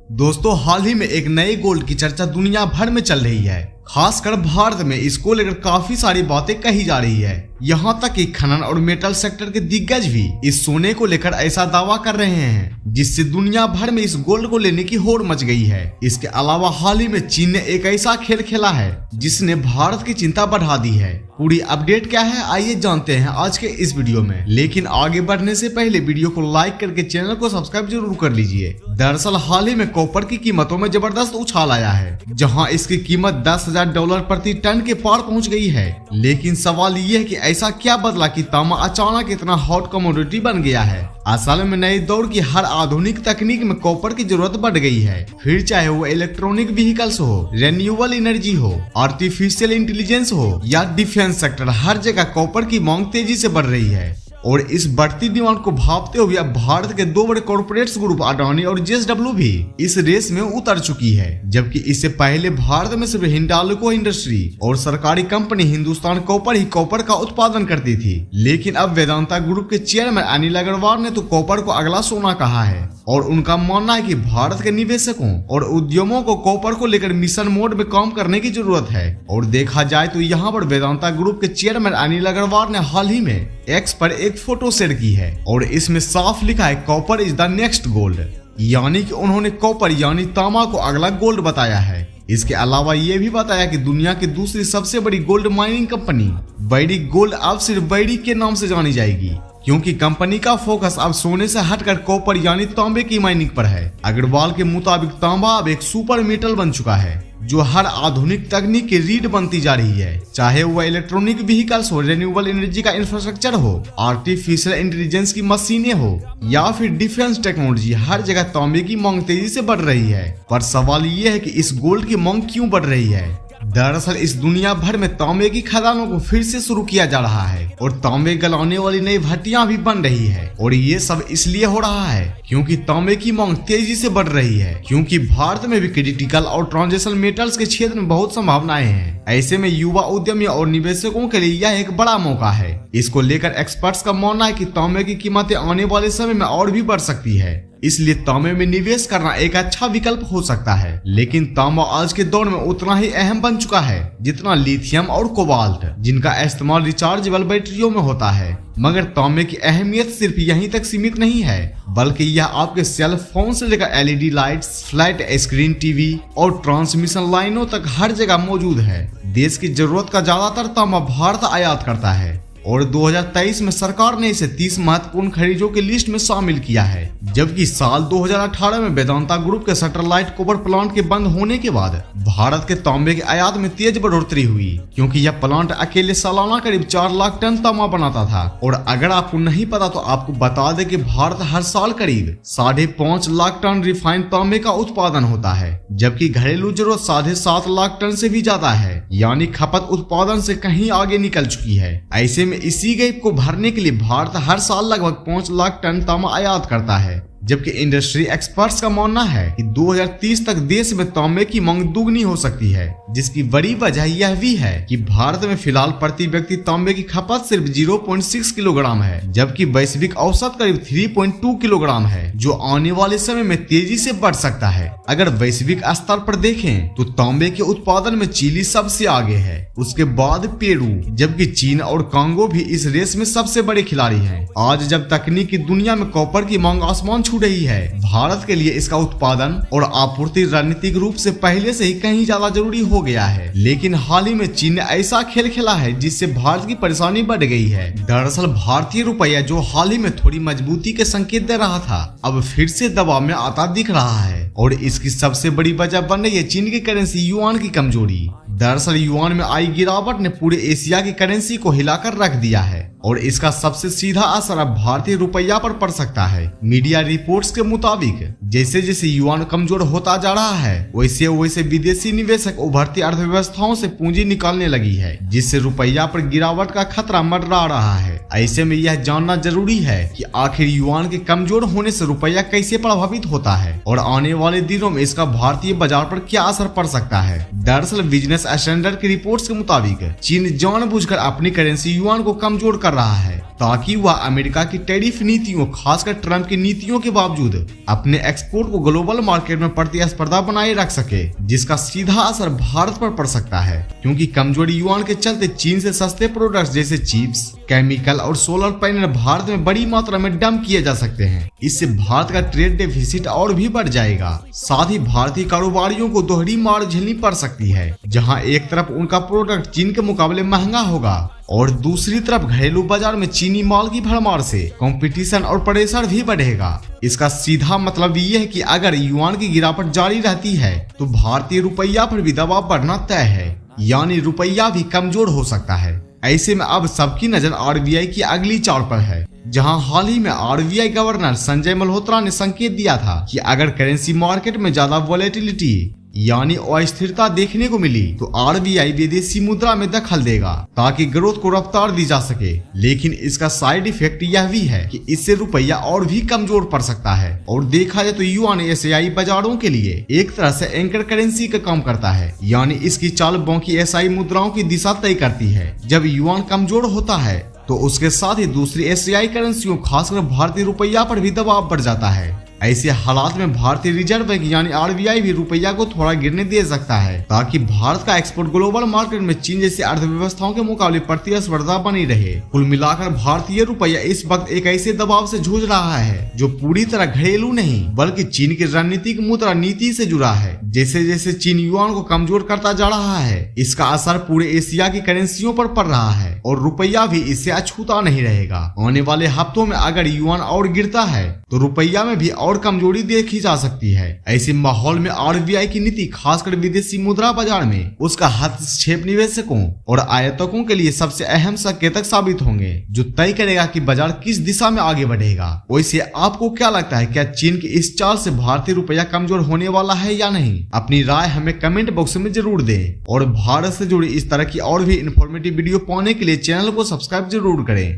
दोस्तों, हाल ही में एक नए गोल्ड की चर्चा दुनिया भर में चल रही है। खासकर भारत में इसको लेकर काफी सारी बातें कही जा रही है। यहाँ तक कि खनन और मेटल सेक्टर के दिग्गज भी इस सोने को लेकर ऐसा दावा कर रहे हैं, जिससे दुनिया भर में इस गोल्ड को लेने की होड़ मच गई है। इसके अलावा हाल ही में चीन ने एक ऐसा खेल खेला है जिसने भारत की चिंता बढ़ा दी है। पूरी अपडेट क्या है, आइए जानते हैं आज के इस वीडियो में। लेकिन आगे बढ़ने से पहले वीडियो को लाइक करके चैनल को सब्सक्राइब जरूर कर लीजिए। दरअसल हाल ही में कॉपर की कीमतों में जबरदस्त उछाल आया है, जहां इसकी कीमत $10,000 प्रति टन के पार पहुंच गई है। लेकिन सवाल ये है कि ऐसा क्या बदला कि तांबा अचानक इतना हॉट कमोडिटी बन गया है। असल में नए दौर की हर आधुनिक तकनीक में कॉपर की जरूरत बढ़ गई है, फिर चाहे वो इलेक्ट्रॉनिक व्हीकल्स हो, रिन्यूएबल एनर्जी हो, आर्टिफिशियल इंटेलिजेंस हो या डिफेंस सेक्टर, हर जगह कॉपर की मांग तेजी से बढ़ रही है। और इस बढ़ती डिमांड को भांपते हुए अब भारत के दो बड़े कॉर्पोरेट्स ग्रुप अडानी और JSW भी इस रेस में उतर चुकी है। जबकि इससे पहले भारत में सिर्फ हिंडाल्को इंडस्ट्री और सरकारी कंपनी हिंदुस्तान कॉपर ही कॉपर का उत्पादन करती थी। लेकिन अब वेदांता ग्रुप के चेयरमैन अनिल अग्रवाल ने तो कॉपर को अगला सोना कहा है और उनका मानना है कि भारत के निवेशकों और उद्यमों को कॉपर को लेकर मिशन मोड में काम करने की जरूरत है। और देखा जाए तो यहाँ पर वेदांता ग्रुप के चेयरमैन अनिल अग्रवाल ने हाल ही में एक्स पर एक फोटो शेयर की है और इसमें साफ लिखा है copper is the next gold, यानी कि उन्होंने कॉपर यानी तांबा को अगला गोल्ड बताया है। इसके अलावा ये भी बताया कि दुनिया की दूसरी सबसे बड़ी गोल्ड माइनिंग कंपनी वैदिक गोल्ड अब सिर्फ वैदिक के नाम से जानी जाएगी, क्योंकि कंपनी का फोकस अब सोने से हटकर कॉपर यानी तांबे की माइनिंग पर है। अग्रवाल के मुताबिक तांबा अब एक सुपर मेटल बन चुका है जो हर आधुनिक तकनीक की रीढ़ बनती जा रही है, चाहे वह इलेक्ट्रॉनिक व्हीकल्स हो, रिन्यूएबल एनर्जी का इंफ्रास्ट्रक्चर हो, आर्टिफिशियल इंटेलिजेंस की मशीनें हो या फिर डिफेंस टेक्नोलॉजी, हर जगह तांबे की मांग तेजी से बढ़ रही है। पर सवाल ये है कि इस गोल्ड की मांग क्यों बढ़ रही है। दरअसल इस दुनिया भर में तांबे की खदानों को फिर से शुरू किया जा रहा है और तांबे गलाने वाली नई भट्टियां भी बन रही है। और ये सब इसलिए हो रहा है क्योंकि तांबे की मांग तेजी से बढ़ रही है, क्योंकि भारत में भी क्रिटिकल और ट्रांजिशनल मेटल्स के क्षेत्र में बहुत संभावनाएं हैं। ऐसे में युवा उद्यमी और निवेशकों के लिए यह एक बड़ा मौका है। इसको लेकर एक्सपर्ट्स का मानना है कि तांबे की कीमतें आने वाले समय में और भी बढ़ सकती है, इसलिए तांबे में निवेश करना एक अच्छा विकल्प हो सकता है। लेकिन तांबा आज के दौर में उतना ही अहम बन चुका है जितना लिथियम और कोबाल्ट, जिनका इस्तेमाल रिचार्जेबल बैटरियों में होता है। मगर तांबे की अहमियत सिर्फ यहीं तक सीमित नहीं है, बल्कि यह आपके सेल फोन से लेकर LED lights, flat screen TV और ट्रांसमिशन लाइनों तक हर जगह मौजूद है। देश की जरूरत का ज्यादातर तांबा भारत आयात करता है और 2023 में सरकार ने इसे 30 महत्वपूर्ण खनिजों की लिस्ट में शामिल किया है। जबकि साल 2018 में वेदांता ग्रुप के सैटेलाइट कॉपर प्लांट के बंद होने के बाद भारत के तांबे के आयात में तेज बढ़ोतरी हुई, क्योंकि यह प्लांट अकेले सालाना करीब 4 लाख टन तांबा बनाता था। और अगर आपको नहीं पता तो आपको बता दें कि भारत हर साल करीब 5.5 लाख टन रिफाइंड तांबे का उत्पादन होता है, जबकि घरेलू जरूरत 7.5 लाख टन से भी ज्यादा है, यानी खपत उत्पादन से कहीं आगे निकल चुकी है। ऐसे में इसी गैप को भरने के लिए भारत हर साल लगभग 5 लाख टन तांबा आयात करता है। जबकि इंडस्ट्री एक्सपर्ट्स का मानना है कि 2030 तक देश में तांबे की मांग दुगनी हो सकती है, जिसकी बड़ी वजह यह भी है कि भारत में फिलहाल प्रति व्यक्ति तांबे की खपत सिर्फ 0.6 किलोग्राम है, जबकि वैश्विक औसत करीब 3.2 किलोग्राम है, जो आने वाले समय में तेजी से बढ़ सकता है। अगर वैश्विक स्तर पर देखें तो तांबे के उत्पादन में चिली सबसे आगे है, उसके बाद पेरू, जबकि चीन और कांगो भी इस रेस में सबसे बड़े खिलाड़ी हैं। आज जब तकनीक की दुनिया में कॉपर की मांग आसमान छू रही है, भारत के लिए इसका उत्पादन और आपूर्ति रणनीतिक रूप से पहले से ही कहीं ज्यादा जरूरी हो गया है। लेकिन हाल ही में चीन ने ऐसा खेल खेला है जिससे भारत की परेशानी बढ़ गई है। दरअसल भारतीय रुपया, जो हाल ही में थोड़ी मजबूती के संकेत दे रहा था, अब फिर से दबाव में आता दिख रहा है और इसकी सबसे बड़ी वजह बन रही है चीन की करेंसी युआन की कमजोरी। दरअसल युआन में आई गिरावट ने पूरे एशिया की करेंसी को हिलाकर रख दिया है और इसका सबसे सीधा असर अब भारतीय रुपया पर पड़ सकता है। मीडिया रिपोर्ट्स के मुताबिक जैसे जैसे युआन कमजोर होता जा रहा है, वैसे वैसे विदेशी निवेशक उभरती अर्थव्यवस्थाओं से पूंजी निकालने लगी है, जिससे रुपया पर गिरावट का खतरा मंडरा रहा है। ऐसे में यह जानना जरूरी है कि आखिर युआन के कमजोर होने से रुपया कैसे प्रभावित होता है और आने वाले दिनों में इसका भारतीय बाजार पर क्या असर पड़ सकता है। दरअसल बिजनेस स्टैंडर्ड की रिपोर्ट्स के मुताबिक चीन जानबूझकर अपनी करेंसी युआन को कमजोर कर रहा है ताकि वह अमेरिका की टैरिफ नीतियों, खासकर ट्रम्प की नीतियों के बावजूद अपने एक्सपोर्ट को ग्लोबल मार्केट में प्रतिस्पर्धा बनाए रख सके, जिसका सीधा असर भारत पर पड़ सकता है, क्योंकि कमजोर युआन के चलते चीन से सस्ते प्रोडक्ट्स जैसे चिप्स, केमिकल और सोलर पैनल भारत में बड़ी मात्रा में डंप किए जा सकते हैं। इससे भारत का ट्रेड डेफिसिट और भी बढ़ जाएगा। साथ ही भारतीय कारोबारियों को दोहरी मार झेलनी पड़ सकती है, जहां एक तरफ उनका प्रोडक्ट चीन के मुकाबले महंगा होगा और दूसरी तरफ घरेलू बाजार में चीनी माल की भरमार से कंपटीशन और प्रेशर भी बढ़ेगा। इसका सीधा मतलब ये है कि अगर युआन की गिरावट जारी रहती है तो भारतीय रुपया पर भी दबाव बढ़ना तय है, यानी रुपया भी कमजोर हो सकता है। ऐसे में अब सबकी नजर आरबीआई की अगली चाल पर है, जहां हाल ही में आरबीआई गवर्नर संजय मल्होत्रा ने संकेत दिया था कि अगर करेंसी मार्केट में ज्यादा वॉलेटिलिटी यानी अस्थिरता देखने को मिली तो आरबीआई विदेशी मुद्रा में दखल देगा ताकि ग्रोथ को रफ्तार दी जा सके। लेकिन इसका साइड इफेक्ट यह भी है कि इससे रुपया और भी कमजोर पड़ सकता है और देखा जाए तो युआन एशियाई बाजारों के लिए एक तरह से एंकर करेंसी का काम करता है, यानी इसकी चाल बाकी एशियाई मुद्राओं की दिशा तय करती है। जब युआन कमजोर होता है तो उसके साथ ही दूसरी एशियाई करेंसियों, खासकर भारतीय रुपया पर भी दबाव बढ़ जाता है। ऐसे हालात में भारतीय रिजर्व बैंक यानी आरबीआई भी रुपया को थोड़ा गिरने दे सकता है ताकि भारत का एक्सपोर्ट ग्लोबल मार्केट में चीन जैसी अर्थव्यवस्थाओं के मुकाबले प्रतिस्पर्धा बनी रहे। कुल मिलाकर भारतीय रुपया इस वक्त एक ऐसे दबाव से जूझ रहा है जो पूरी तरह घरेलू नहीं बल्कि चीन की रणनीतिक मुद्रा नीति से जुड़ा है। जैसे जैसे चीन युआन को कमजोर करता जा रहा है, इसका असर पूरे एशिया की करेंसियों पर पड़ रहा है और रुपया भी इससे अछूता नहीं रहेगा। आने वाले हफ्तों में अगर युआन और गिरता है तो रुपया में भी और कमजोरी देखी जा सकती है। ऐसे माहौल में आरबीआई की नीति खासकर विदेशी मुद्रा बाजार में उसका हस्तक्षेप निवेशकों और आयातकों के लिए सबसे अहम संकेतक साबित होंगे, जो तय करेगा कि बाजार किस दिशा में आगे बढ़ेगा। वैसे आपको क्या लगता है, क्या चीन की इस चाल से भारतीय रुपया कमजोर होने वाला है या नहीं? अपनी राय हमें कमेंट बॉक्स में जरूर दें और भारत से जुड़ी इस तरह की और भी इंफॉर्मेटिव वीडियो पाने के लिए चैनल को सब्सक्राइब जरूर करें।